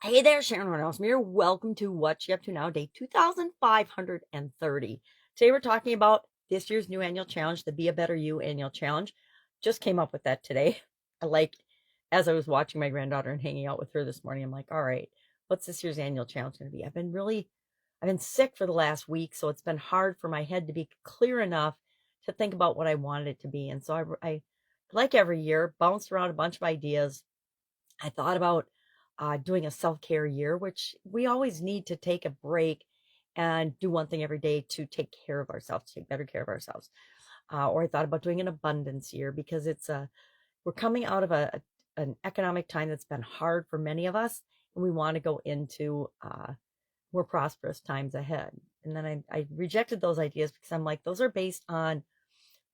Hey there, Sharon Horne-Ellstrom here. Welcome to What You Up To Now, day 2530. Today we're talking about this year's new annual challenge, the Be a Better You annual challenge. Just came up with that today. I like, as I was watching my granddaughter and hanging out with her this morning, I'm like, all right, what's this year's annual challenge going to be? I've been sick for the last week, so it's been hard for my head to be clear enough to think about what I wanted it to be. And so I like every year, bounced around a bunch of ideas. I thought about doing a self care year, which we always need to take a break and do one thing every day to take care of ourselves, to take better care of ourselves. Or I thought about doing an abundance year because we're coming out of an economic time that's been hard for many of us, and we want to go into more prosperous times ahead. And then I rejected those ideas because I'm like, those are based on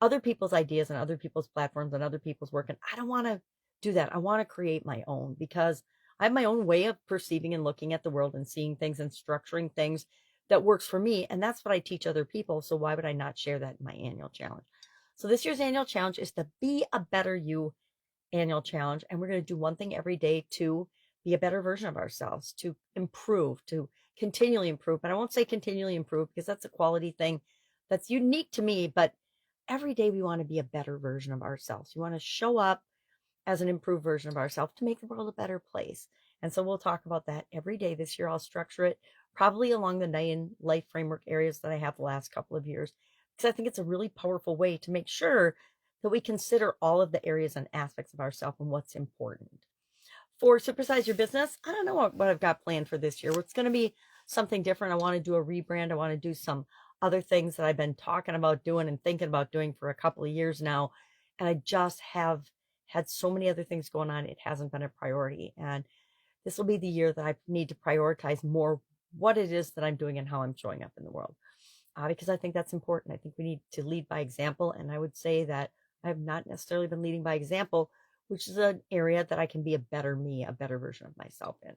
other people's ideas and other people's platforms and other people's work. And I don't want to do that. I want to create my own because I have my own way of perceiving and looking at the world and seeing things and structuring things that works for me. And that's what I teach other people. So why would I not share that in my annual challenge? So this year's annual challenge is the Be a Better You annual challenge. And we're going to do one thing every day to be a better version of ourselves, to improve, to continually improve. But I won't say continually improve because that's a quality thing that's unique to me. But every day we want to be a better version of ourselves. We want to show up as an improved version of ourselves to make the world a better place. And so we'll talk about that every day this year. I'll structure it probably along the 9 life framework areas that I have the last couple of years, because I think it's a really powerful way to make sure that we consider all of the areas and aspects of ourselves and what's important. For Supersize Your Business, I don't know what I've got planned for this year. It's going to be something different. I want to do a rebrand. I want to do some other things that I've been talking about doing and thinking about doing for a couple of years now. And I just have had so many other things going on. It hasn't been a priority. And this will be the year that I need to prioritize more what it is that I'm doing and how I'm showing up in the world. Because I think that's important. I think we need to lead by example. And I would say that I have not necessarily been leading by example, which is an area that I can be a better me, a better version of myself in.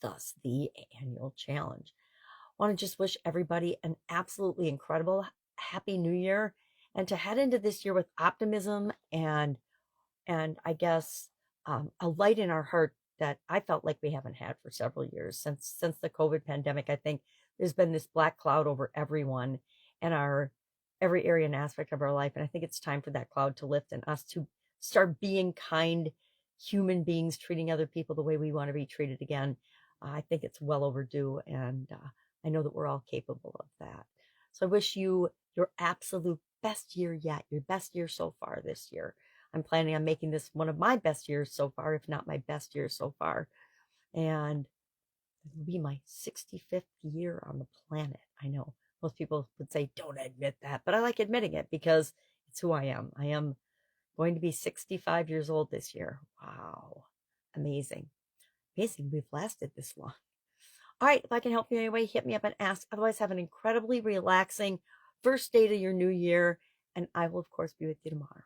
Thus, the annual challenge. I want to just wish everybody an absolutely incredible, happy new year, and to head into this year with optimism and I guess a light in our heart that I felt like we haven't had for several years since the COVID pandemic. I think there's been this black cloud over everyone and our every area and aspect of our life, and I think it's time for that cloud to lift and us to start being kind human beings, treating other people the way we want to be treated again. I think it's well overdue, and I know that we're all capable of that. So I wish you your absolute best year yet, your best year so far this year. I'm planning on making this one of my best years so far, if not my best year so far. And it'll be my 65th year on the planet. I know most people would say, don't admit that, but I like admitting it because it's who I am. I am going to be 65 years old this year. Wow. Amazing. Amazing we've lasted this long. All right, if I can help you anyway, hit me up and ask. Otherwise, have an incredibly relaxing first day to your new year. And I will, of course, be with you tomorrow.